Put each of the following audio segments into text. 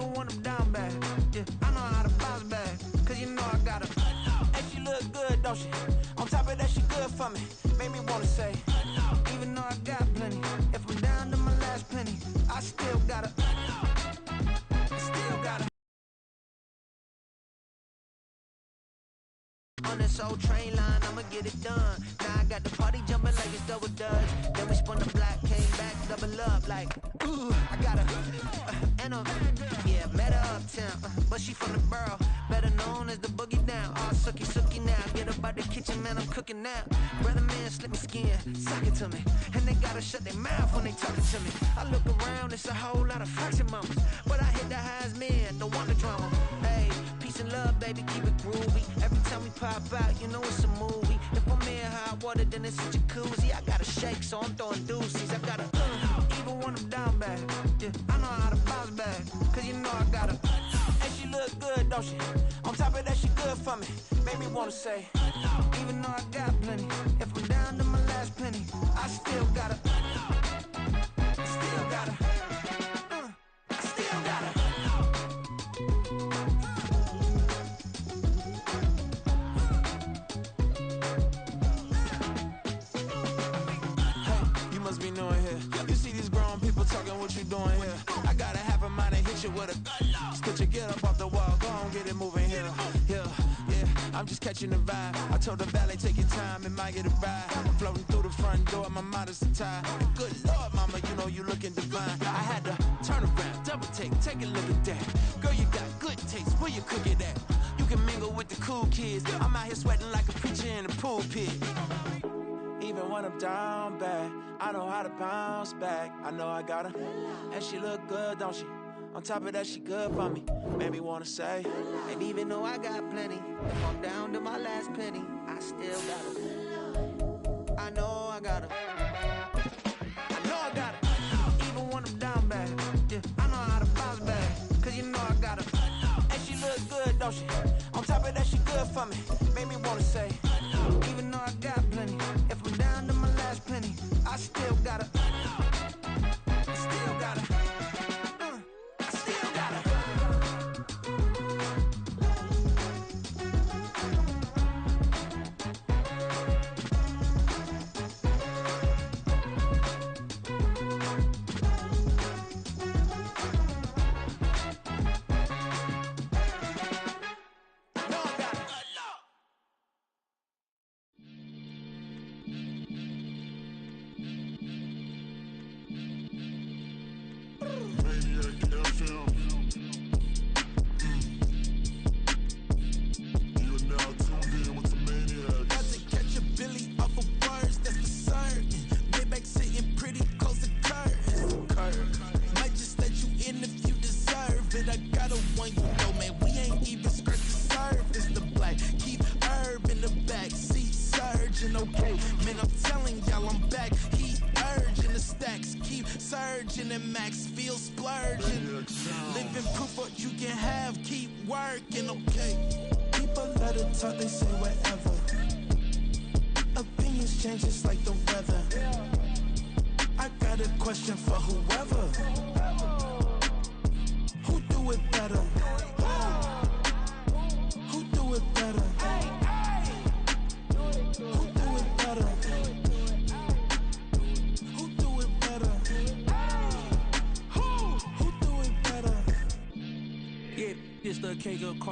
even when I'm down bad. Yeah, I know how to bounce back, cause you know I got her. And she look good, don't she? On top of that, she good for me. Made me wanna say, even though I got plenty, if I'm down to my last penny, I still got her. Still got her. On this old train line, I'ma get it done. Now I got the party jumping like it's double dutch. Then we spun the block, came back, double up like, ooh, I got her. And yeah, met her uptown, but she from the borough, better known as the boogie down. All sucky sucky now, get up out the kitchen, man, I'm cooking now. Brother man, slip me skin, suck it to me, and they gotta shut their mouth when they talking to me. I look around, it's a whole lot of fraction mamas, but I hit the highs men, don't want the drama. Hey, peace and love, baby, keep it groovy. Every time we pop out, you know it's a movie. If I'm in hot water, then it's a jacuzzi. I gotta shake, so I'm throwing deuces. I gotta, even when I'm down bad. Yeah, I know how to bounce back, cause you know I got her. And she look good, don't she? On top of that, she good for me. Made me wanna say, even though I got plenty, if I'm down to my last penny, I still got her. Still got her. I still got her. Hey, you must be knowing here. You see these grown people talking, what you doing here? I got a half a mind to hit you with a stitch you, get up off the wall, go on, get it moving here. Yeah, I'm just catching the vibe. I told the valet, take your time, it might get a ride. Floating through the front door, my modest attire. Good Lord, mama, you know you looking divine. I had to turn around, double take a look at that. Girl, you got good taste, where you cook it at? You can mingle with the cool kids. I'm out here sweating like a preacher in the pulpit. Even when I'm down bad, I know how to bounce back. I know I got her, and she look good, don't she? On top of that, she good for me. Made me wanna say, and even though I got plenty, if I'm down to my last penny, I still got her. I know I got her. I know I got her. Even when I'm down bad, yeah, I know how to bounce back, cause you know I got her. And she look good, don't she? On top of that, she good for me. Made me wanna say, even though I got plenty, if I'm down to my last penny, I still got her. Still got her.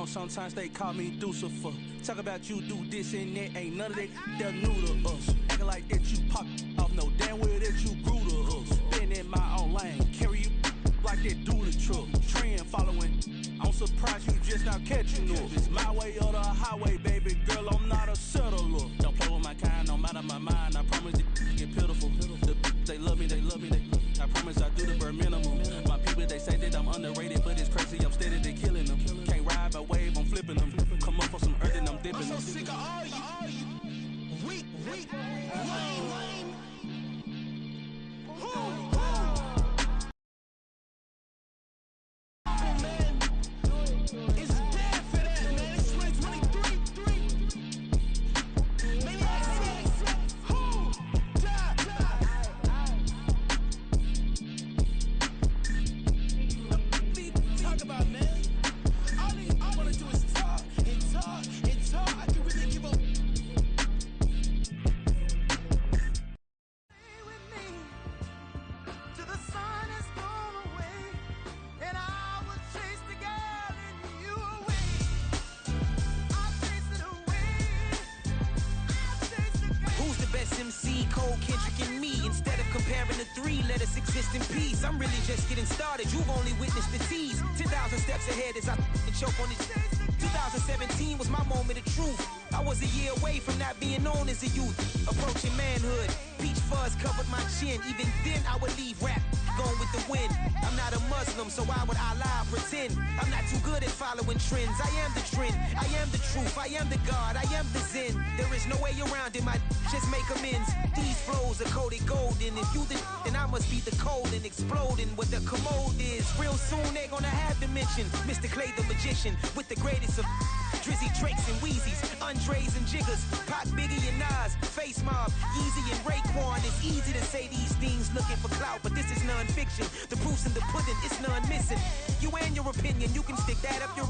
Sometimes they call me Lucifer. Talk about you do this and that, ain't none of that, they're new to us. Acting like that you pop off, no damn well that you grew to us. Been in my own lane, carry you like that do the truck. Trend following, I'm surprised you just now catching up. It's my way or the highway, baby girl, I'm not a settler. Don't play with my kind, no matter my mind, I promise it get pitiful. They love me, I promise I do the bare minimum. My people, they say that I'm underrated, but it's crazy, I'm steady, they killing them. Can't ride my wave, I'm flipping them. Come up for some earth and I'm dipping them. I'm so sick of all you weak, lame. 3, let us exist in peace. I'm really just getting started, you've only witnessed the tease. 10,000 steps ahead as I choke on this. 2017 was my moment of truth. I was a year away from not being known as a youth. Approaching manhood, peach fuzz covered my chin. Even then I would leave rap going with the wind. I'm not a Muslim, so why would I lie or pretend? I'm not too good at following trends. I am the trend, I am the truth, I am the God, I am the Zen. There is no way around it, just make amends. These flows are coated golden. If you the then I must be the cold and exploding what the commode is. Real soon they're gonna have to mention Mr. Clay the magician with the greatest of Drizzy, Drakes, and Wheezies, Andres and Jiggers, Pac, Biggie, and Nas, Face Mob, Yeezy, and Raekwon. It's easy to say these things looking for clout, but this is non-fiction. The proof's in the pudding, it's none missing. You and your opinion, you can stick that up your...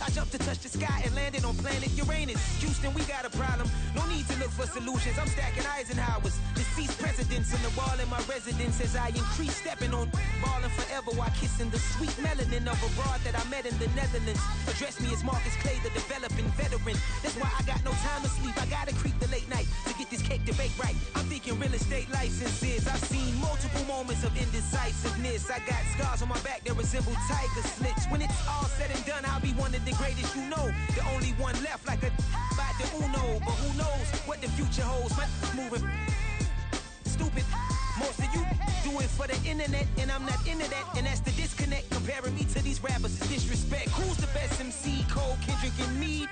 I jumped to touch the sky and landed on planet Uranus. Houston, we got a problem. No need to look for solutions. I'm stacking Eisenhowers. Deceased presidents in the wall in my residence as I increase stepping on ballin' forever while kissing the sweet melanin of a broad that I met in the Netherlands. Address me as Marcus Clay, the developing veteran. That's why I got no time to sleep. I gotta creep the late night to get this cake to bake right. I'm thinking real estate licenses. I've seen multiple moments of indecisiveness. I got scars on my back that resemble tiger slits. When it's all said and done, I'll be one of the greatest you know. The only one left like a by the Uno. But who knows what the future holds. My moving stupid. Most of you do it for the internet, and I'm not into that. And that's the disconnect. Comparing me to these rappers is disrespect. Who's the best MC? Cole, Kendrick, and me?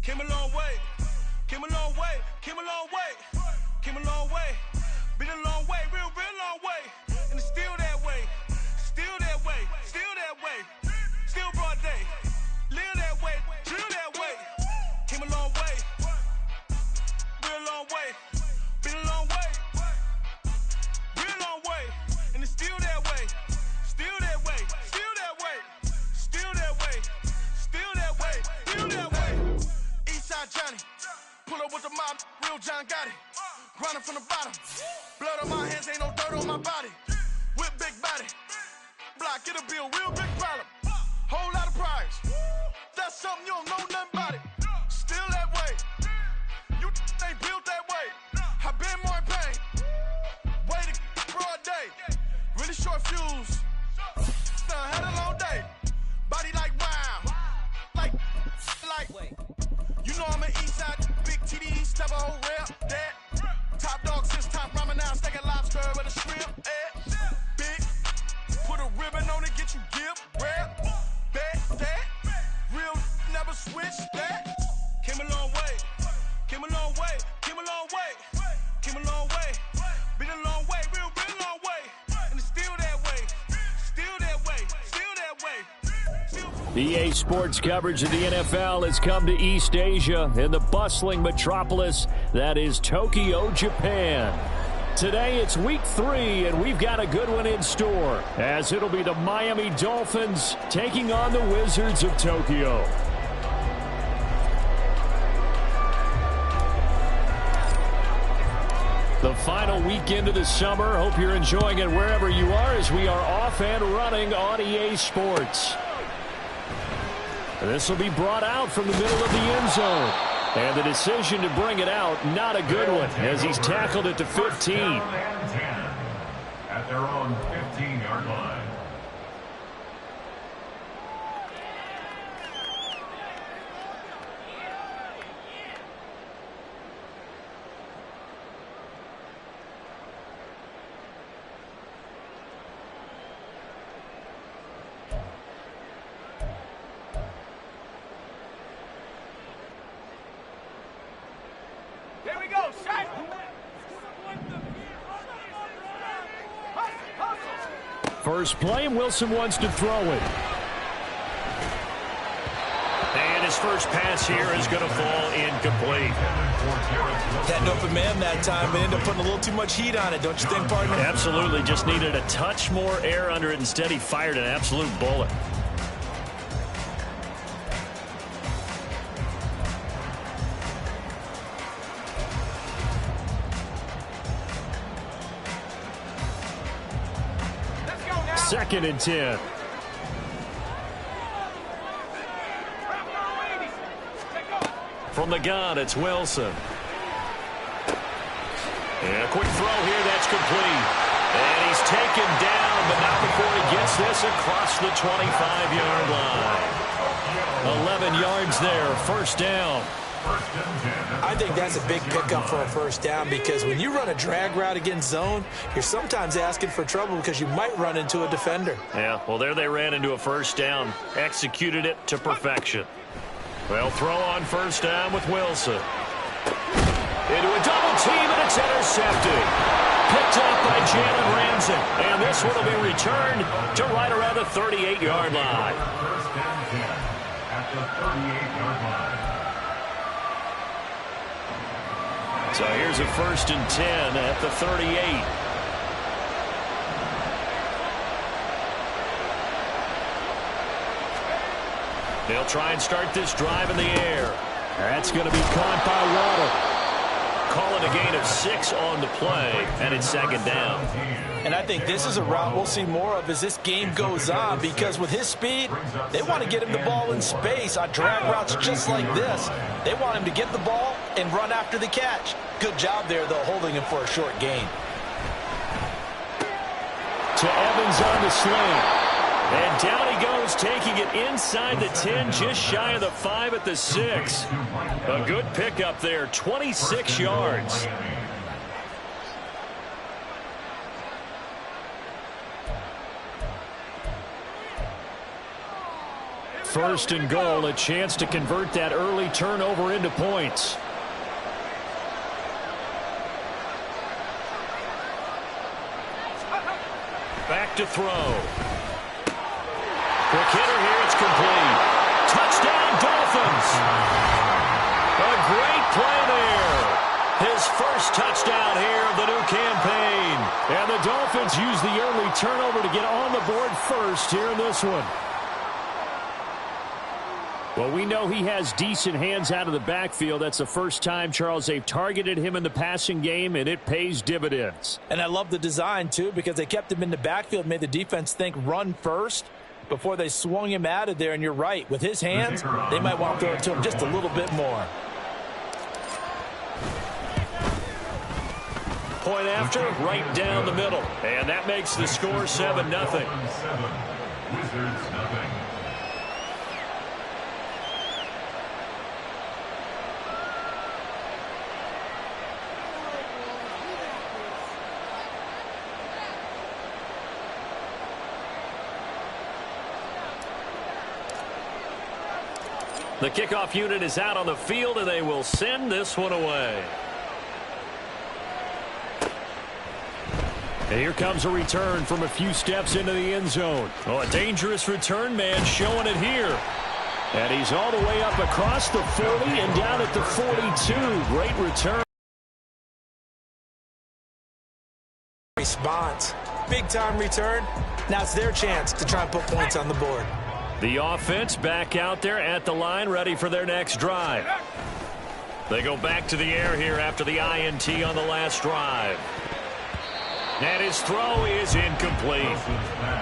Came a long way, came a long way, came a long way, came a long way, been a long way, real long way, and it's still that way, still that way, still that way, still broad day, live that way, chill that way, came a long way, real long way, been a long way, real long way, and it's still that way, still that way, still that way, still that way, still that way, still that way. Johnny, pull up with the mob, real John Gotti. Grinding from the bottom, blood on my hands, ain't no dirt on my body. With big body, block, get a bill, real big problem. Whole lot of priors, that's something you don't know nothing about it. Still that way, you ain't built that way. I been more in pain, way to broad day. Really short fuse, had a long day. Body like wow, like. You know I'm an east side, big TD, step a whole rep, that. Top dog since top ramen now, steak and lobster with a shrimp, big, put a ribbon on it, get you give, rap, bet, that. Real, never switch, that. Came a long way, came a long way, came a long way, came a long way. Been a long way, real long way. And it's still that way, still that way, still that way. EA Sports coverage of the NFL has come to East Asia in the bustling metropolis that is Tokyo, Japan. Today it's week 3, and we've got a good one in store, as it'll be the Miami Dolphins taking on the Wizards of Tokyo. The final weekend of the summer. Hope you're enjoying it wherever you are, as we are off and running on EA Sports. This will be brought out from the middle of the end zone. And the decision to bring it out, not a good one, as he's tackled it to 15. At their own 15-yard line. First play, and Wilson wants to throw it. And a his first pass here is going to fall incomplete. Had an open man that time, but ended up putting a little too much heat on it, don't you think, partner? Absolutely. Just needed a touch more air under it. Instead, he fired an absolute bullet. Second and 10. From the gun, it's Wilson. And a quick throw here, that's complete. And he's taken down, but not before he gets this across the 25-yard line. 11 yards there, first down. I think that's a big pickup for a first down because when you run a drag route against zone, you're sometimes asking for trouble because you might run into a defender. Yeah, well, there they ran into a first down. Executed it to perfection. Well, throw on first down with Wilson. Into a double team, and it's intercepted. Picked up by Jalen Ramsey. And this one will be returned to right around the 38-yard line. First and 10 at the 38-yard line. So here's a first and 10 at the 38. They'll try and start this drive in the air. That's going to be caught by Waddle. Calling a gain of 6 on the play, and it's second down. And I think this is a route we'll see more of as this game goes on because with his speed, they want to get him the ball in space on drag routes just like this. They want him to get the ball and run after the catch. Good job there, though, holding him for a short gain. To Evans on the sling. And down he goes, taking it inside the 10, just shy of the 5 at the 6. A good pickup there, 26 yards. First and goal, a chance to convert that early turnover into points. Back to throw. Quick hitter here, it's complete. Touchdown, Dolphins. A great play there. His first touchdown here of the new campaign. And the Dolphins use the early turnover to get on the board first here in this one. Well, we know he has decent hands out of the backfield. That's the first time, Charles, they've targeted him in the passing game, and it pays dividends. And I love the design, too, because they kept him in the backfield, made the defense think run first before they swung him out of there. And you're right, with his hands, they might want to throw it to him just a little bit more. Point after, right down the middle. And that makes the score 7-0. Wizards nothing. The kickoff unit is out on the field, and they will send this one away. And here comes a return from a few steps into the end zone. Oh, a dangerous return man showing it here. And he's all the way up across the 40 and down at the 42. Great return. Response. Big-time return. Now it's their chance to try and put points on the board. The offense back out there at the line, ready for their next drive. They go back to the air here after the INT on the last drive. And his throw is incomplete.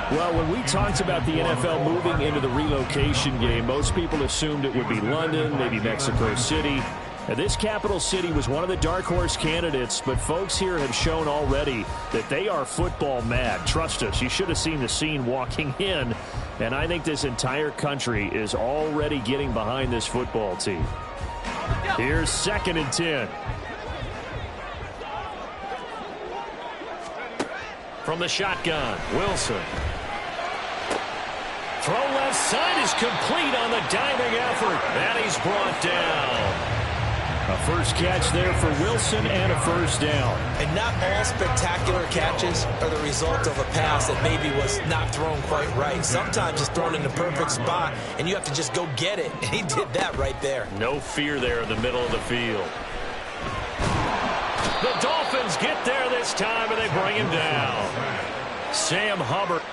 Well, when we talked about the NFL moving into the relocation game, most people assumed it would be London, maybe Mexico City. Now, this capital city was one of the dark horse candidates, but folks here have shown already that they are football mad. Trust us, you should have seen the scene walking in, and I think this entire country is already getting behind this football team. Here's second and 10. From the shotgun, Wilson. Throw left side is complete on the diving effort. And he's brought down. A first catch there for Wilson and a first down. And not all spectacular catches are the result of a pass that maybe was not thrown quite right. Sometimes it's thrown in the perfect spot, and you have to just go get it. And he did that right there. No fear there in the middle of the field. The Dolphins get there this time, and they bring him down. Sam Hubbard.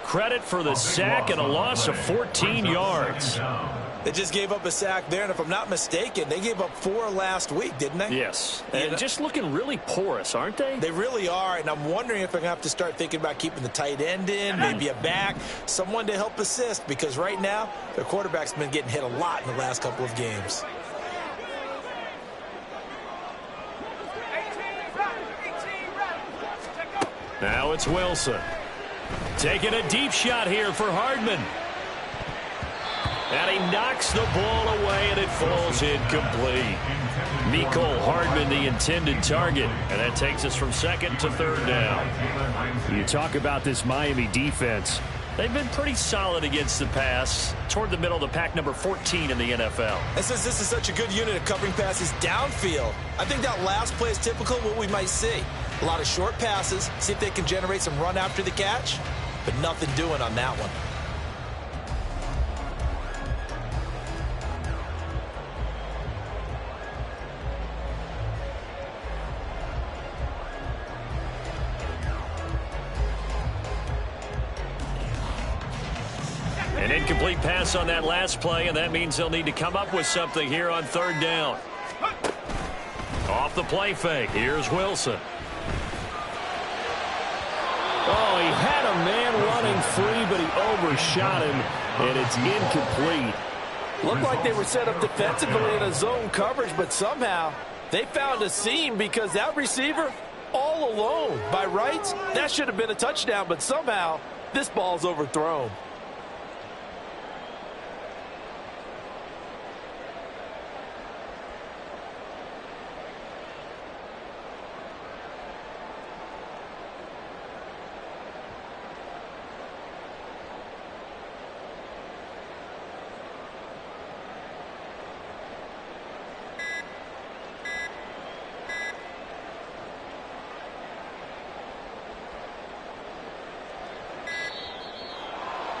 Credit for the sack and a loss of 14 yards. They just gave up a sack there, and if I'm not mistaken, they gave up 4 last week, didn't they? Yes, and just looking really porous, aren't they? They really are, and I'm wondering if I'm going to have to start thinking about keeping the tight end in, maybe a back, someone to help assist, because right now, their quarterback's been getting hit a lot in the last couple of games. Now it's Wilson. Taking a deep shot here for Hardman. And he knocks the ball away, and it falls incomplete. Mecole Hardman, the intended target. And that takes us from second to third down. You talk about this Miami defense. They've been pretty solid against the pass. Toward the middle of the pack, number 14 in the NFL. And since this is such a good unit of covering passes downfield, I think that last play is typical of what we might see. A lot of short passes, see if they can generate some run after the catch, but nothing doing on that one. An incomplete pass on that last play, and that means they'll need to come up with something here on third down. Off the play fake, here's Wilson. Oh, he had a man running free, but he overshot him, and it's incomplete. Looked like they were set up defensively in a zone coverage, but somehow they found a seam because that receiver all alone. By rights, that should have been a touchdown, but somehow this ball's overthrown.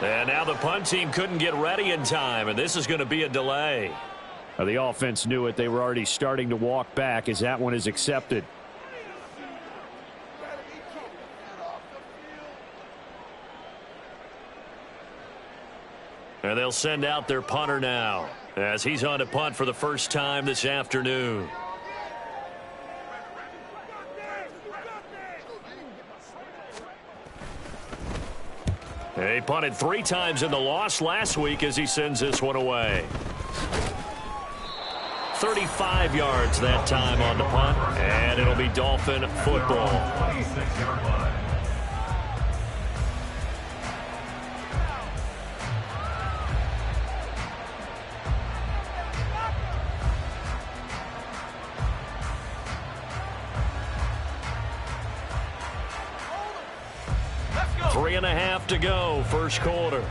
And now the punt team couldn't get ready in time, and this is going to be a delay. The offense knew it. They were already starting to walk back as that one is accepted. And they'll send out their punter now as he's on to punt for the first time this afternoon. He punted 3 times in the loss last week as he sends this one away. 35 yards that time on the punt, and it'll be Dolphin football. 26-yard line. Three and a half to go, first quarter.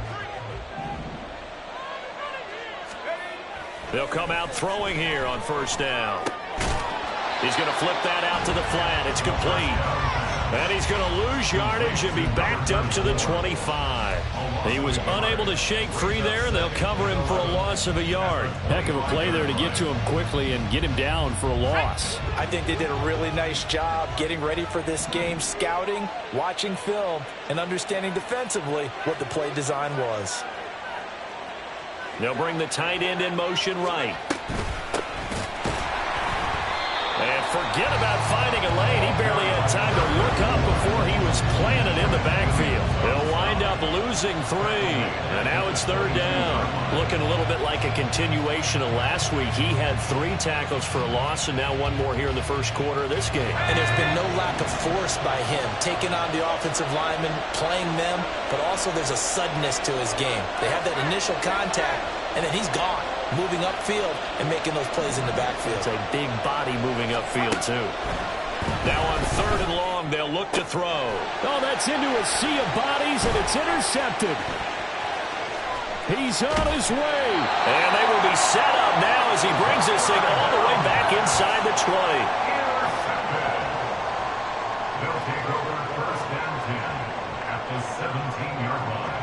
They'll come out throwing here on first down. He's going to flip that out to the flat. It's complete. And he's going to lose yardage and be backed up to the 25. He was unable to shake free there. They'll cover him for a loss of a yard. Heck of a play there to get to him quickly and get him down for a loss. I think they did a really nice job getting ready for this game, scouting, watching film, and understanding defensively what the play design was. They'll bring the tight end in motion right. And forget about finding a lane. He barely had time to look up before he was planted in the backfield. They'll wind up losing 3. And now it's 3rd down. Looking a little bit like a continuation of last week. He had 3 tackles for a loss, and now 1 more here in the first quarter of this game. And there's been no lack of force by him, taking on the offensive linemen, playing them, but also there's a suddenness to his game. They have that initial contact, and then he's gone, moving upfield and making those plays in the backfield. It's a big body moving upfield, too. Now on 3rd and long, they'll look to throw. Oh, that's into a sea of bodies, and it's intercepted. He's on his way. And they will be set up now as he brings this thing all the way back inside the 20. They'll take over 1st and 10 at the 17-yard line.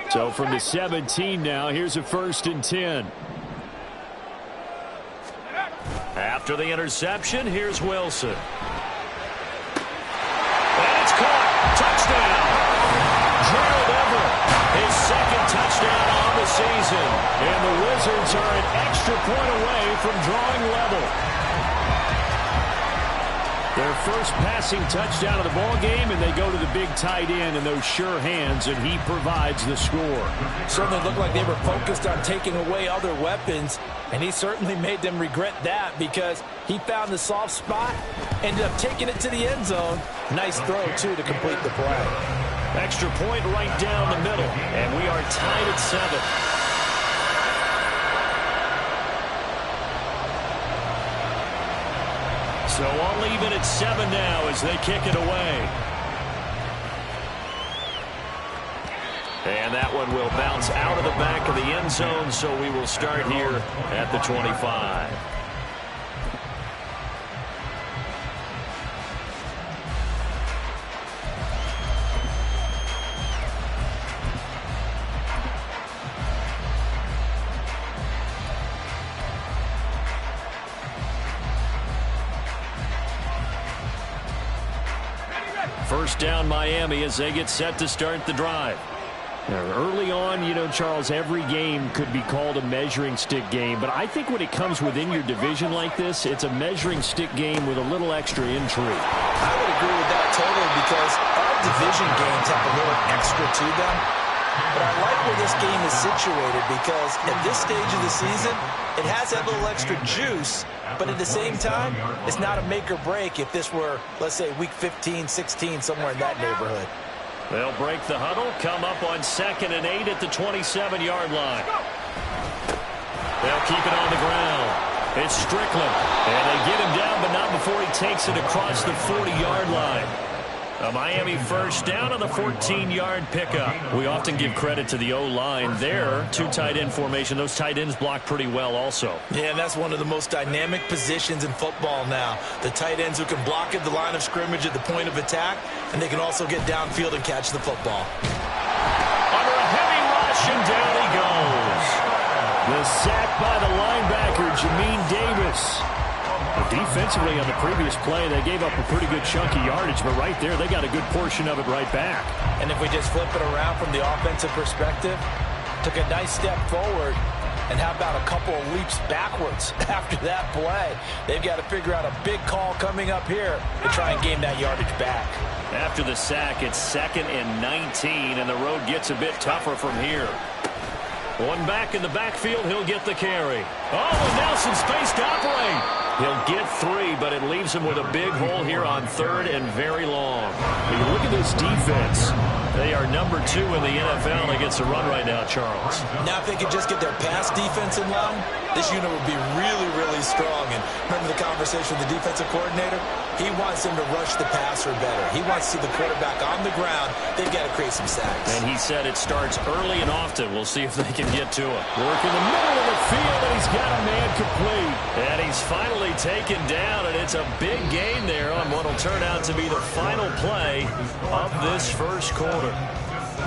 So from the 17 now, here's a 1st and 10. After the interception, here's Wilson. And it's caught. Touchdown. Gerald Everett, his 2nd touchdown on the season. And the Wizards are an extra point away from drawing level. Their first passing touchdown of the ball game, and they go to the big tight end and those sure hands, and he provides the score. Certainly looked like they were focused on taking away other weapons, and he certainly made them regret that because he found the soft spot, ended up taking it to the end zone. Nice throw, too, to complete the play. Extra point right down the middle, and we are tied at 7. So I'll leave it at 7 now as they kick it away. And that one will bounce out of the back of the end zone, so we will start here at the 25. First down, Miami, as they get set to start the drive. Early on, you know, Charles, every game could be called a measuring stick game. But I think when it comes within your division like this, it's a measuring stick game with a little extra intrigue. I would agree with that totally because all division games have a little extra to them. But I like where this game is situated because at this stage of the season, it has that little extra juice. But at the same time, it's not a make or break if this were, let's say, week 15, 16, somewhere in that neighborhood. They'll break the huddle, come up on 2nd and 8 at the 27-yard line. They'll keep it on the ground. It's Strickland, and they get him down, but not before he takes it across the 40-yard line. A Miami first down on the 14-yard pickup. We often give credit to the O-line there. 2 tight end formation. Those tight ends block pretty well also. Yeah, and that's one of the most dynamic positions in football now. The tight ends who can block at the line of scrimmage at the point of attack, and they can also get downfield and catch the football. Under a heavy rush, and down he goes. The sack by the linebacker, Jamin Davis. Defensively on the previous play, they gave up a pretty good chunk of yardage, but right there, they got a good portion of it right back. And if we just flip it around from the offensive perspective, took a nice step forward, and how about a couple of leaps backwards after that play? They've got to figure out a big call coming up here to try and gain that yardage back. After the sack, it's 2nd and 19, and the road gets a bit tougher from here. One back in the backfield, he'll get the carry. Oh, and now some space to operate. He'll get 3, but it leaves him with a big hole here on 3rd and very long. When you look at this defense, they are number 2 in the NFL against the run right now, Charles. Now if they could just get their pass defense in line, this unit would be really, really strong. And remember the conversation with the defensive coordinator? He wants them to rush the passer better. He wants to see the quarterback on the ground. They've got to create some sacks. And he said it starts early and often. We'll see if they can get to it. Work in the middle of the field, and he's got a man complete. And he's finally taken down, and it's a big gain there on what will turn out to be the final play of this first quarter.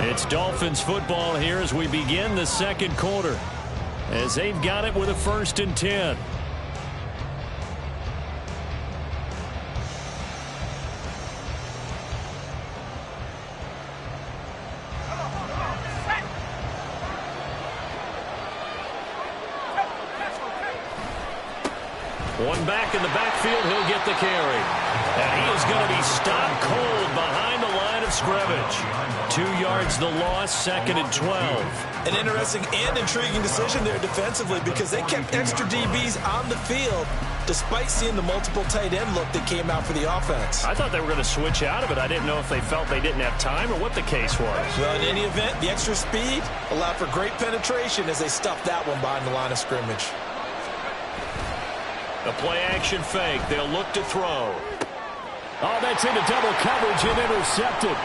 It's Dolphins football here as we begin the second quarter, as they've got it with a 1st and 10. One back in the backfield, he'll get the carry. And he is going to be stopped cold behind the line of scrimmage. 2 yards the loss, 2nd and 12. An interesting and intriguing decision there defensively because they kept extra DBs on the field despite seeing the multiple tight end look that came out for the offense. I thought they were going to switch out of it. I didn't know if they felt they didn't have time or what the case was. Well, in any event, the extra speed allowed for great penetration as they stuffed that one behind the line of scrimmage. A play-action fake. They'll look to throw. Oh, that's into double coverage and intercepted.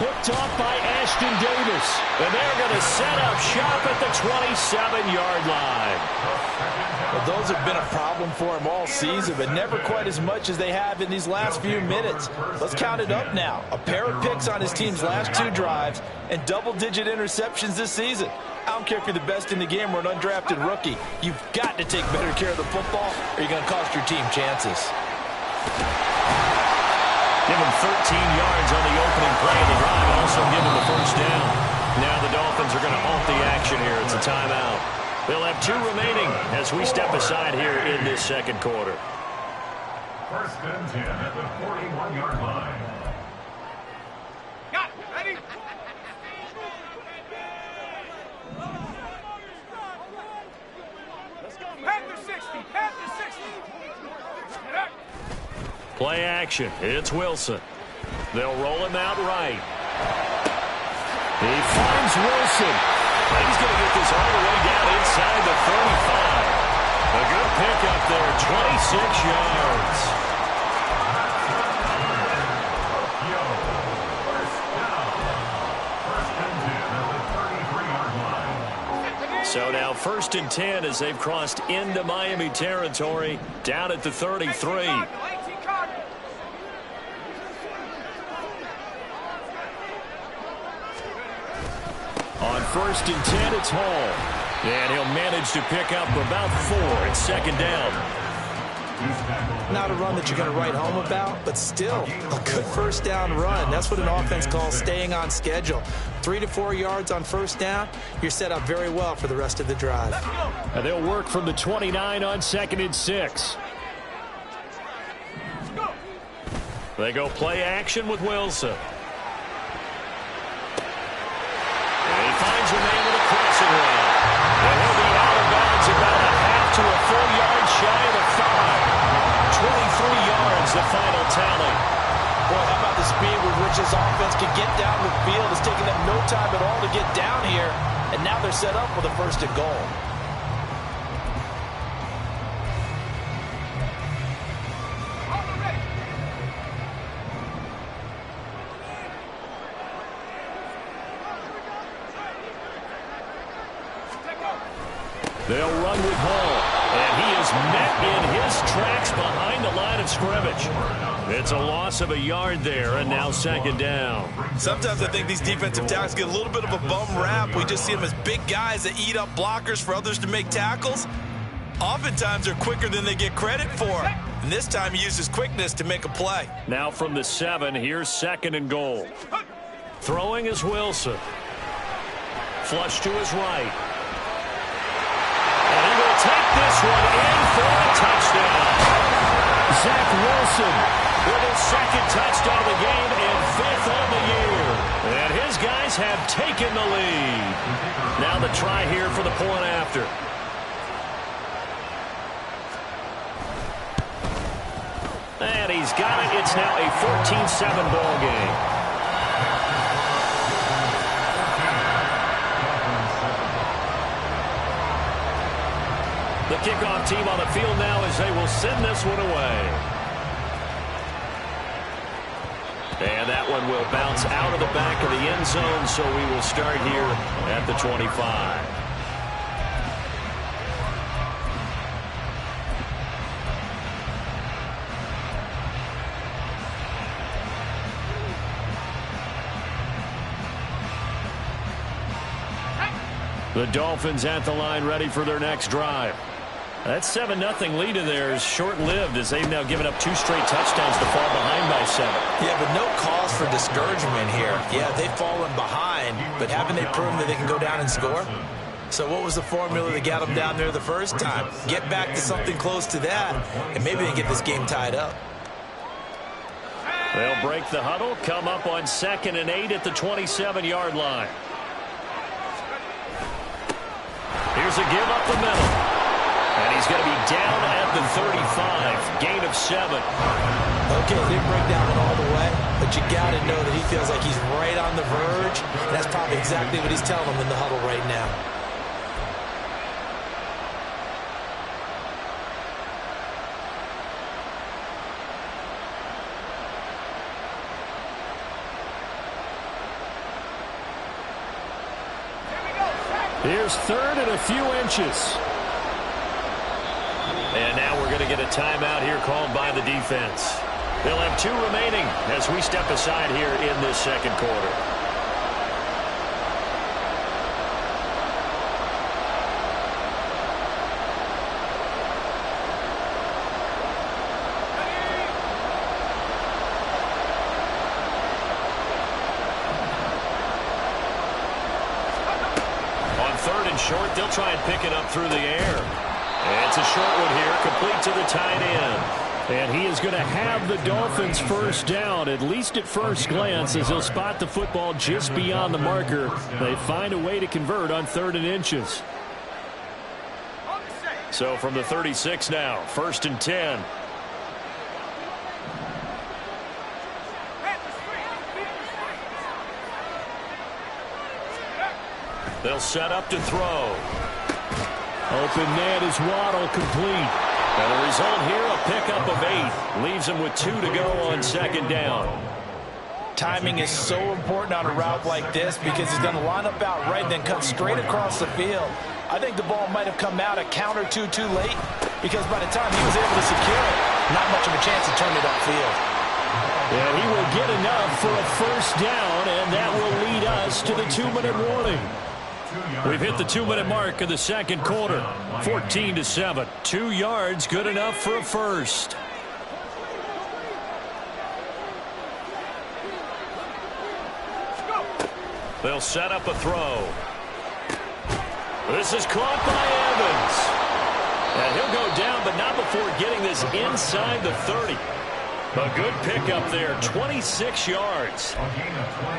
Picked off by Ashton Davis. And they're going to set up shop at the 27-yard line. Well, those have been a problem for him all season, but never quite as much as they have in these last few minutes. Let's count it up now. A pair of picks on his team's last 2 drives and double-digit interceptions this season. I don't care if you're the best in the game or an undrafted rookie. You've got to take better care of the football or you're going to cost your team chances. Give him 13 yards on the opening play of the drive. Also give him the 1st down. Now the Dolphins are going to halt the action here. It's a timeout. They'll have 2 remaining as we step aside here in this second quarter. 1st and 10 at the 41-yard line. Got it. Ready? Panther 60. Panther 60. Play action. It's Wilson. They'll roll him out right. He finds Wilson. He's going to get this all the way down inside the 35. A good pickup there, 26 yards. So now 1st and 10 as they've crossed into Miami territory, down at the 33. On 1st and 10, it's Hall. And he'll manage to pick up about 4. It's 2nd down. Not a run that you're going to write home about, but still a good 1st down run. That's what an offense calls staying on schedule. 3 to 4 yards on 1st down, you're set up very well for the rest of the drive. And they'll work from the 29 on 2nd and 6. They go play action with Wilson. And he finds a man with a crossing route. And he'll be out of bounds about a half to a full yard shy of the 5. 23 yards, the final tally. Boy, how about the speed with which this offense can get down the field? It's taken them no time at all to get down here, and now they're set up with a 1st and goal. They'll run with Hall, and he is met in his tracks behind the line of scrimmage. It's a loss of a yard there, and now 2nd down. Sometimes I think these defensive tackles get a little bit of a bum rap. We just see them as big guys that eat up blockers for others to make tackles. Oftentimes they're quicker than they get credit for. And this time he uses quickness to make a play. Now from the 7, here's 2nd and goal. Throwing is Wilson. Flush to his right. And he will take this one in for a touchdown. Zach Wilson with his 2nd touchdown of the game and 5th on the year. And his guys have taken the lead. Now the try here for the point after. And he's got it. It's now a 14-7 ball game. The kickoff team on the field now as they will send this one away. And that one will bounce out of the back of the end zone, so we will start here at the 25. The Dolphins at the line ready for their next drive. That 7-0 lead of theirs short-lived as they've now given up 2 straight touchdowns to fall behind by 7. Yeah, but no cause for discouragement here. Yeah, they've fallen behind, but haven't they proven that they can go down and score? So what was the formula that got them down there the first time? Get back to something close to that, and maybe they get this game tied up. They'll break the huddle, come up on 2nd and 8 at the 27-yard line. Here's a give up the middle. And he's going to be down at the 35. Gain of 7. Okay, they didn't break that one all the way, but you got to know that he feels like he's right on the verge. And that's probably exactly what he's telling them in the huddle right now. Here's 3rd and a few inches. And now we're going to get a timeout here called by the defense. They'll have 2 remaining as we step aside here in this second quarter. On 3rd and short, they'll try and pick it up through the air. And it's a short one here, complete to the tight end. And he is going to have the Dolphins first down, at least at first glance, as he'll spot the football just beyond the marker. They find a way to convert on 3rd and inches. So from the 36 now, 1st and 10. They'll set up to throw. Open net is Waddle, complete. And the result here, a pickup of 8. Leaves him with 2 to go on 2nd down. Timing is so important on a route like this because he's going to line up out right and then cut straight across the field. I think the ball might have come out a count or two too late because by the time he was able to secure it, not much of a chance to turn it upfield. And he will get enough for a first down, and that will lead us to the 2-minute warning. We've hit the 2-minute mark of the second quarter. 14-7. 2 yards, good enough for a first. They'll set up a throw. This is caught by Evans. And he'll go down, but not before getting this inside the 30. A good pickup there, 26 yards.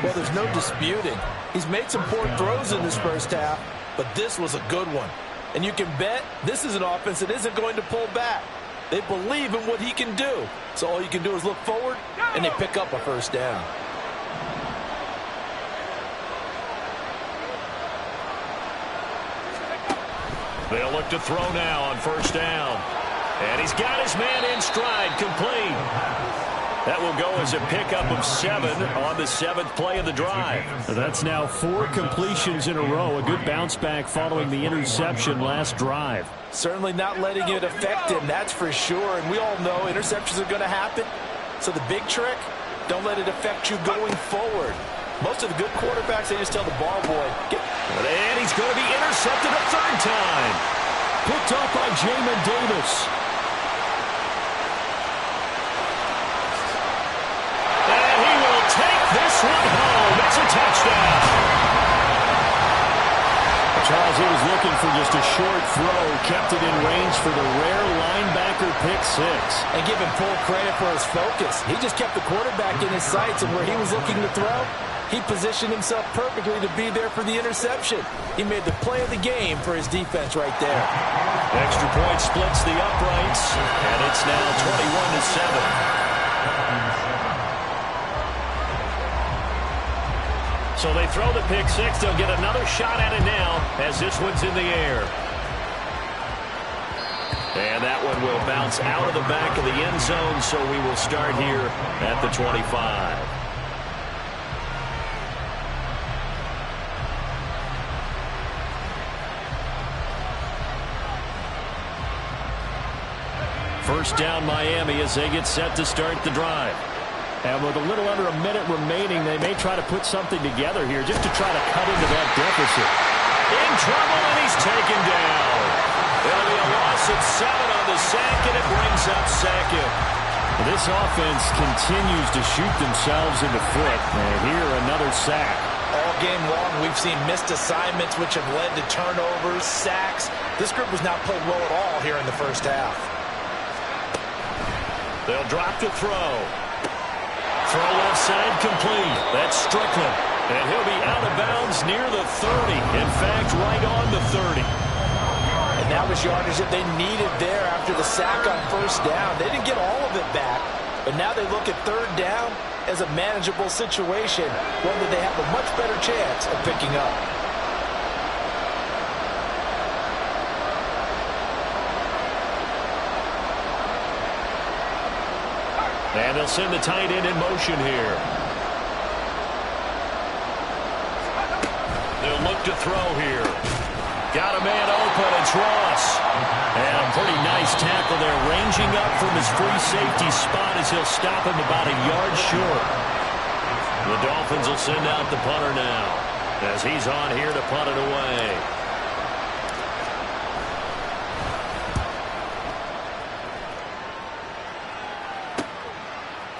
Well, there's no disputing. He's made some poor throws in this first half, but this was a good one. And you can bet this is an offense that isn't going to pull back. They believe in what he can do. So all you can do is look forward, and they pick up a first down. They'll look to throw now on first down. And he's got his man in stride, complete. That will go as a pickup of 7 on the 7th play of the drive. That's now 4 completions in a row. A good bounce back following the interception last drive. Certainly not letting it affect him, that's for sure. And we all know interceptions are going to happen. So the big trick, don't let it affect you going forward. Most of the good quarterbacks, they just tell the ball boy. And he's going to be intercepted a 3rd time. Picked off by Jamin Davis. And he will take this one home. It's a touchdown. Charles, he was looking for just a short throw. Kept it in range for the rare linebacker pick 6. And give him full credit for his focus. He just kept the quarterback in his sights, and where he was looking to throw, he positioned himself perfectly to be there for the interception. He made the play of the game for his defense right there. Extra point splits the uprights, and it's now 21-7. So they throw the pick 6. They'll get another shot at it now as this one's in the air. And that one will bounce out of the back of the end zone, so we will start here at the 25. First down Miami as they get set to start the drive. And with a little under a minute remaining, they may try to put something together here just to try to cut into that deficit. In trouble, and he's taken down. It'll be a loss of 7 on the sack, and it brings up second. This offense continues to shoot themselves in the foot. And here, another sack. All game long, we've seen missed assignments, which have led to turnovers, sacks. This group has not played well at all here in the first half. They'll drop to throw. Throw left side complete. That's Strickland. And he'll be out of bounds near the 30. In fact, right on the 30. And that was yardage that they needed there after the sack on first down. They didn't get all of it back, but now they look at third down as a manageable situation, one that they have a much better chance of picking up. And they'll send the tight end in motion here. They'll look to throw here. Got a man open, it's Ross. And a pretty nice tackle there, ranging up from his free safety spot as he'll stop him about a yard short. The Dolphins will send out the punter now as he's on here to punt it away.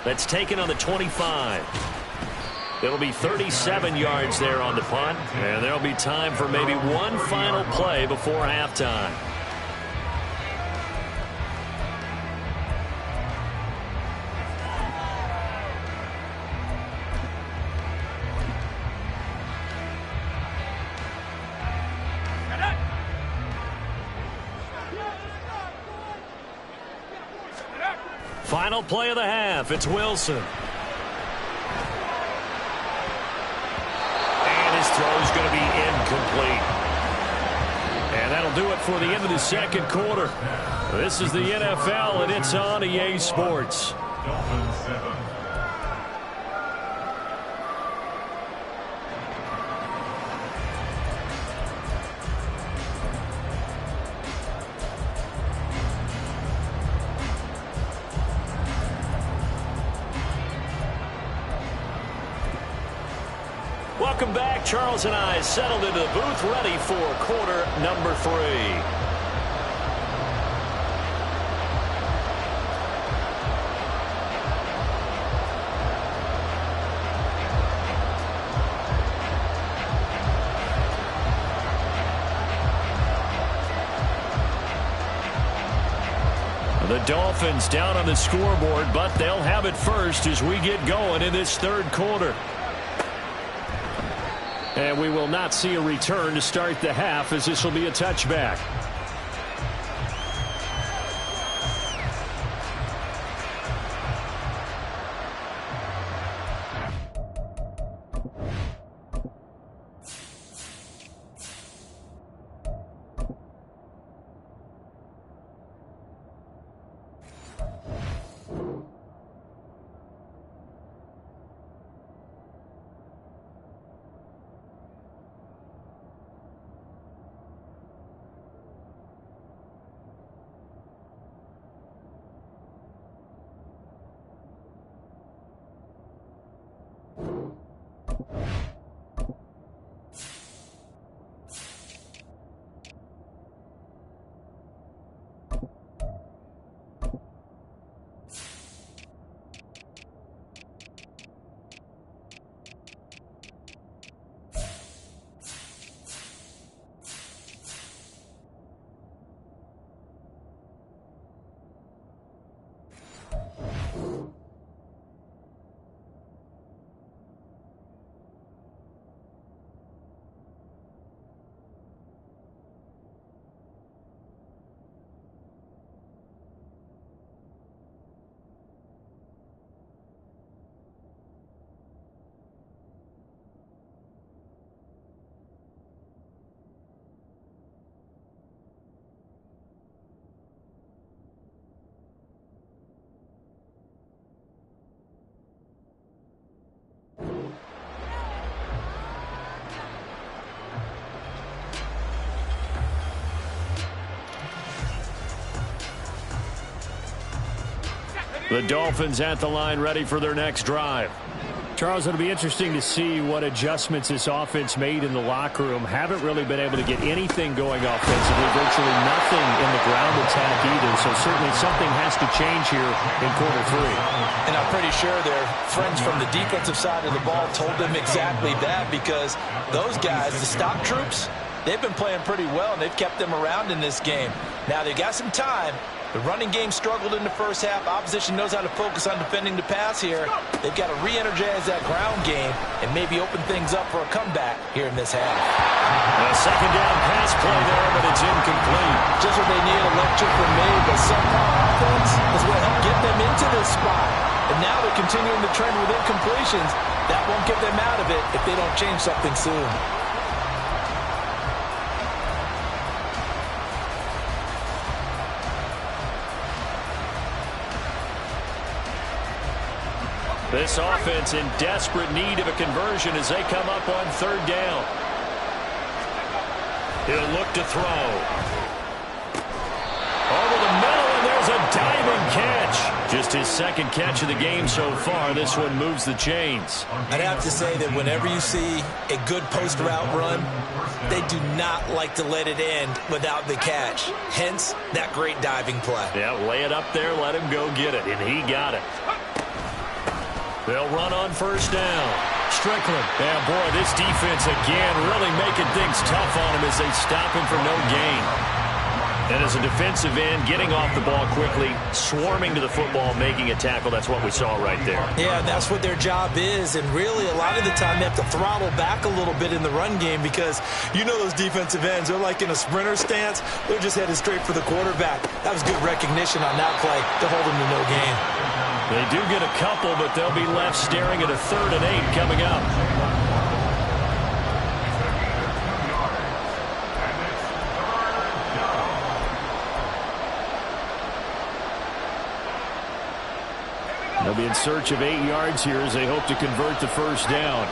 That's taken on the 25. It'll be 37 yards there on the punt, and there'll be time for maybe one final play before halftime. Final play of the half. It's Wilson. And his throw's going to be incomplete. And that'll do it for the end of the second quarter. This is the NFL, and it's on EA Sports. Dolphins 7. Welcome back. Charles and I settled into the booth, ready for quarter number 3. The Dolphins down on the scoreboard, but they'll have it first as we get going in this third quarter. And we will not see a return to start the half, as this will be a touchback. The Dolphins at the line, ready for their next drive. Charles, it'll be interesting to see what adjustments this offense made in the locker room. Haven't really been able to get anything going offensively, virtually nothing in the ground attack either. So certainly something has to change here in quarter 3. And I'm pretty sure their friends from the defensive side of the ball told them exactly that, because those guys, the stop troops, they've been playing pretty well, and they've kept them around in this game. Now, they got some time. The running game struggled in the first half. Opposition knows how to focus on defending the pass here. They've got to re-energize that ground game and maybe open things up for a comeback here in this half. A second down pass play there, but it's incomplete. Just what they need, a lecture from me, but somehow offense is what helped get them into this spot. And now they're continuing the trend with incompletions. That won't get them out of it if they don't change something soon. This offense in desperate need of a conversion as they come up on third down. He'll look to throw. Over the middle, and there's a diving catch. Just his second catch of the game so far. This one moves the chains. I'd have to say that whenever you see a good post route run, they do not like to let it end without the catch. Hence, that great diving play. Yeah, lay it up there, let him go get it, and he got it. They'll run on first down. Strickland. Yeah, boy, this defense again really making things tough on him as they stop him for no gain. And as a defensive end, getting off the ball quickly, swarming to the football, making a tackle, that's what we saw right there. Yeah, that's what their job is, and really a lot of the time they have to throttle back a little bit in the run game because you know those defensive ends, they're like in a sprinter stance. They're just headed straight for the quarterback. That was good recognition on that play to hold him to no gain. They do get a couple, but they'll be left staring at a 3rd and 8 coming up. They'll be in search of 8 yards here as they hope to convert the first down.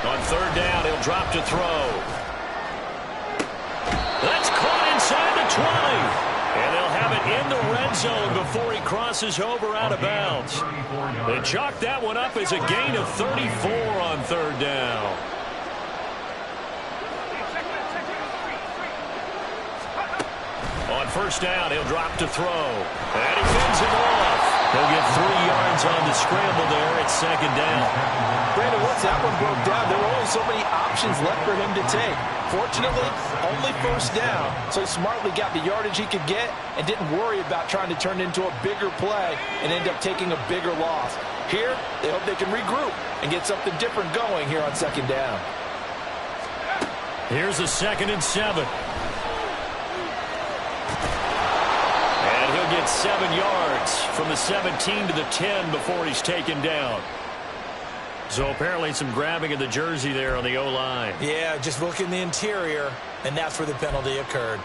On third down, he'll drop to throw. That's caught inside the 20. And they'll have it in the red zone before he crosses over out of bounds. They chalk that one up as a gain of 34 on third down. On first down, he'll drop to throw. And he fends him off. He'll get 3 yards on the scramble there at second down. Brandon, once that one broke down, there were only so many options left for him to take. Fortunately, only first down, so he smartly got the yardage he could get and didn't worry about trying to turn it into a bigger play and end up taking a bigger loss. Here, they hope they can regroup and get something different going here on second down. Here's a 2nd and 7. And he'll get 7 yards from the 17 to the 10 before he's taken down. So apparently some grabbing of the jersey there on the O-line. Yeah, just look in the interior, and that's where the penalty occurred.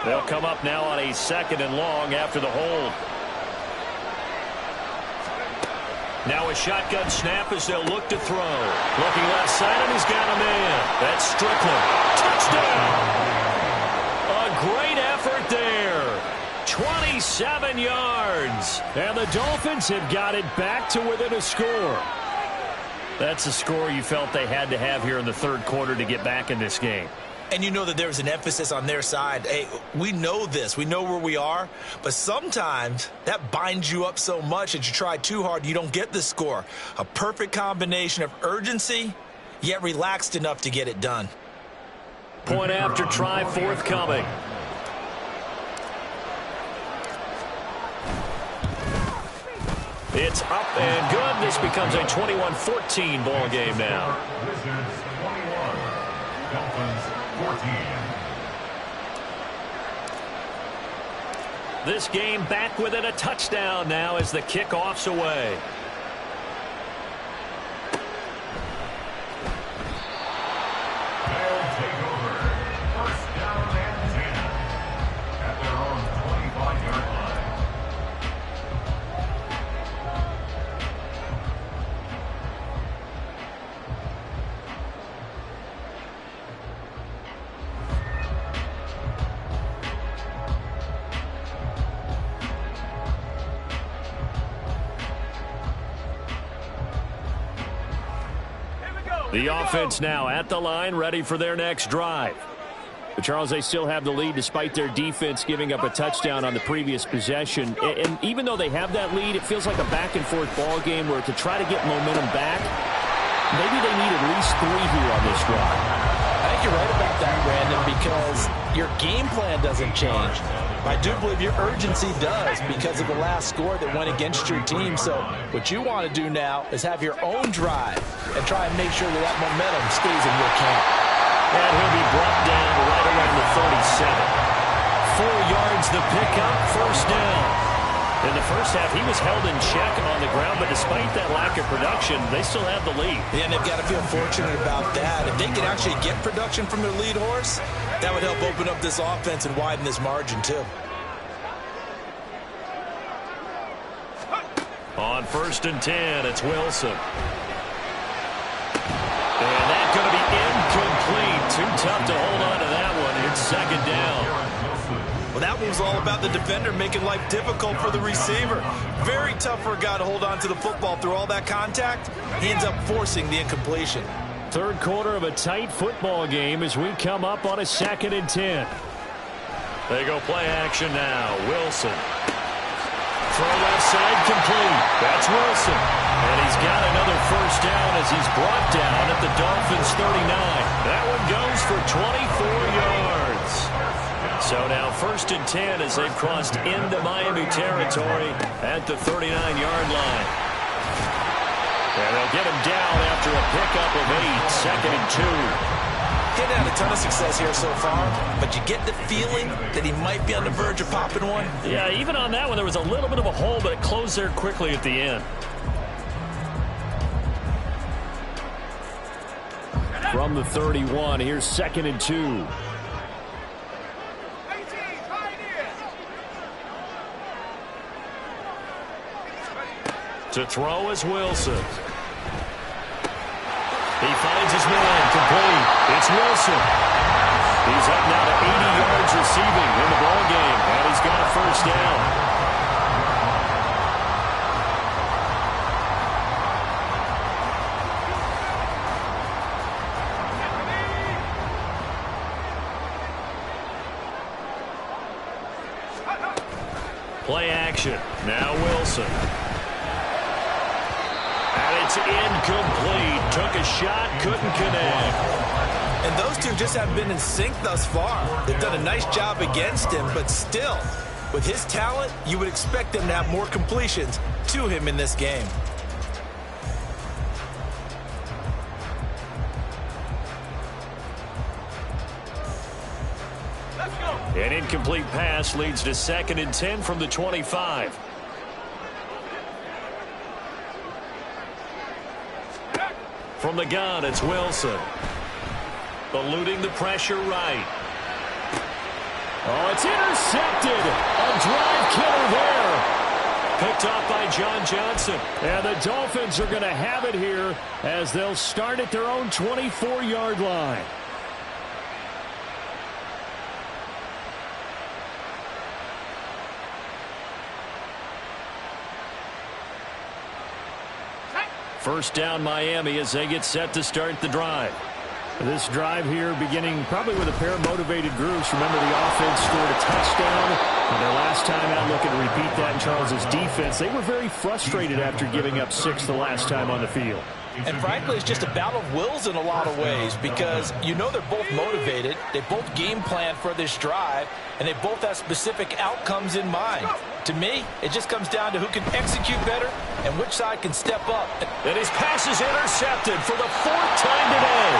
They'll come up now on a 2nd and long after the hold. Now a shotgun snap as they'll look to throw. Looking left side, and he's got a man. That's Strickland. Touchdown! A great effort there. 27 yards. And the Dolphins have got it back to within a score. That's a score you felt they had to have here in the third quarter to get back in this game. And you know that there's an emphasis on their side. Hey, we know this. We know where we are. But sometimes that binds you up so much that you try too hard, you don't get the score. A perfect combination of urgency, yet relaxed enough to get it done. Point after try forthcoming. It's up and good. This becomes a 21-14 ball game now. This game back within a touchdown now as the kickoff's away. They'll take over. First down and 10 at their own 25-yard line. The offense now at the line, ready for their next drive. But Charles, they still have the lead despite their defense giving up a touchdown on the previous possession. And even though they have that lead, it feels like a back-and-forth ball game where to try to get momentum back, maybe they need at least 3 here on this drive. I think you're right about that, Brandon, because your game plan doesn't change. I do believe your urgency does because of the last score that went against your team. So what you want to do now is have your own drive and try and make sure that that momentum stays in your camp. And he'll be brought down right around the 37. 4 yards the pickup, first down. In the first half, he was held in check on the ground, but despite that lack of production, they still have the lead. Yeah, and they've got to feel fortunate about that. If they can actually get production from their lead horse, that would help open up this offense and widen this margin, too. On 1st and 10, it's Wilson. And that's going to be incomplete. Too tough to hold on to that one. It's 2nd down. Well, that one was all about the defender making life difficult for the receiver. Very tough for a guy to hold on to the football through all that contact. He ends up forcing the incompletion. 3rd quarter of a tight football game as we come up on a 2nd and 10. They go play action now. Wilson. Throw left side complete. That's Wilson. And he's got another first down as he's brought down at the Dolphins' 39. That one goes for 24 yards. So now 1st and 10 as they've crossed into Miami territory at the 39-yard line. And they'll get him down after a pickup of 8, 2nd and 2. He's had a ton of success here so far, but you get the feeling that he might be on the verge of popping one. Yeah, even on that one, there was a little bit of a hole, but it closed there quickly at the end. From the 31, here's 2nd and 2. To throw is Wilson. He finds his man, complete. It's Wilson. He's up now to 80 yards receiving in the ball game, and he's got a first down. Play action. Now Wilson. And it's incomplete. Took a shot, couldn't connect. And those two just haven't been in sync thus far. They've done a nice job against him, but still, with his talent, you would expect them to have more completions to him in this game. An incomplete pass leads to 2nd and 10 from the 25. From the gun, it's Wilson. Eluding the pressure right. Oh, it's intercepted. A drive killer there. Picked off by John Johnson. And the Dolphins are going to have it here as they'll start at their own 24-yard line. First down Miami as they get set to start the drive. This drive here beginning probably with a pair of motivated groups. Remember, the offense scored a touchdown. And their last time out, looking to repeat that in Charles's defense. They were very frustrated after giving up 6 the last time on the field. And frankly, it's just a battle of wills in a lot of ways because you know they're both motivated. They both game plan for this drive, and they both have specific outcomes in mind. To me, it just comes down to who can execute better and which side can step up. And his pass is intercepted for the 4th time today.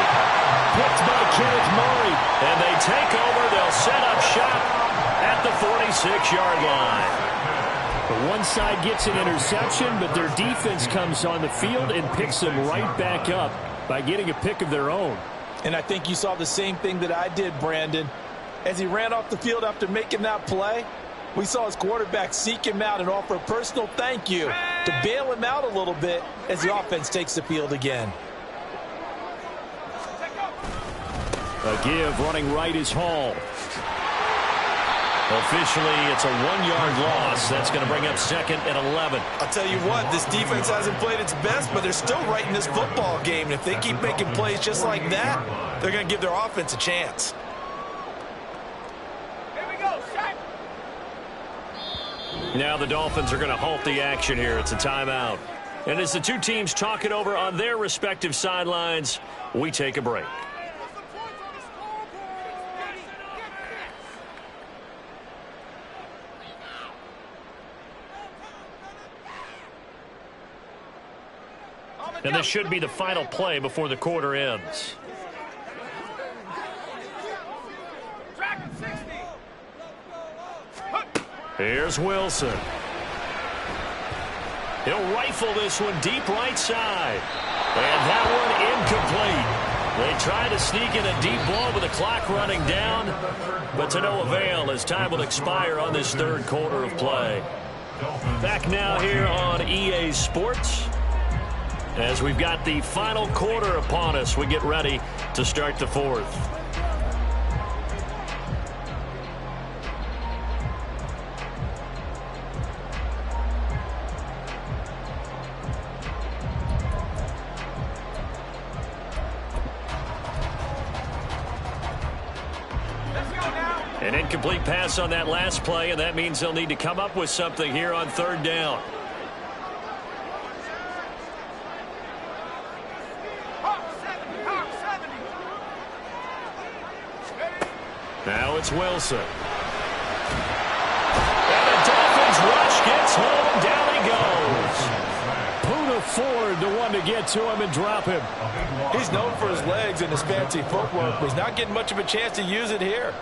Picked by Kenneth Murray. And they take over. They'll set up shop at the 46-yard line. The one side gets an interception, but their defense comes on the field and picks them right back up by getting a pick of their own. And I think you saw the same thing that I did, Brandon. As he ran off the field after making that play, we saw his quarterback seek him out and offer a personal thank you to bail him out a little bit as the offense takes the field again. A give running right is Hall. Officially, it's a 1-yard loss. That's going to bring up 2nd and 11. I'll tell you what, this defense hasn't played its best, but they're still right in this football game. And if they keep making plays just like that, they're going to give their offense a chance. Here we go, shot. Now the Dolphins are going to halt the action here. It's a timeout. And as the two teams talk it over on their respective sidelines, we take a break. And this should be the final play before the quarter ends. Here's Wilson. He'll rifle this one deep right side. And that one incomplete. They try to sneak in a deep ball with the clock running down, but to no avail as time will expire on this third quarter of play. Back now here on EA Sports. As we've got the final quarter upon us, we get ready to start the fourth. An incomplete pass on that last play, and that means they'll need to come up with something here on third down. Now it's Wilson. And the Dolphins rush gets home. Down he goes. Poona Ford, the one to get to him and drop him. He's known for his legs and his fancy footwork, but he's not getting much of a chance to use it here.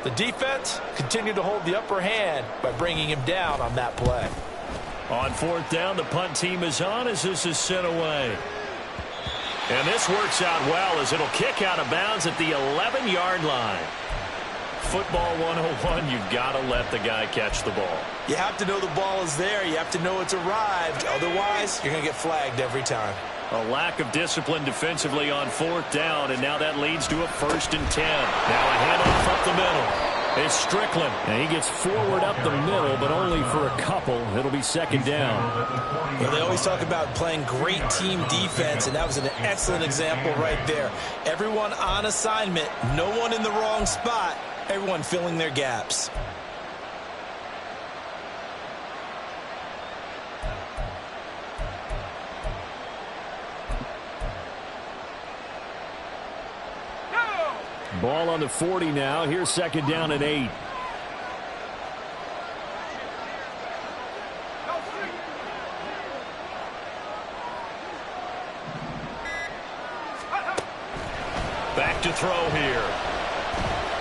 The defense continued to hold the upper hand by bringing him down on that play. On fourth down, the punt team is on as this is sent away. And this works out well as it'll kick out of bounds at the 11-yard line. Football 101, you've got to let the guy catch the ball. You have to know the ball is there. You have to know it's arrived. Otherwise, you're going to get flagged every time. A lack of discipline defensively on fourth down, and now that leads to a 1st and 10. Now a handoff up the middle. It's Strickland. And he gets forward up the middle, but only for a couple. It'll be 2nd down. Well, they always talk about playing great team defense, and that was an excellent example right there. Everyone on assignment, no one in the wrong spot, everyone filling their gaps. Ball on the 40 now. Here's 2nd down and 8. Back to throw here.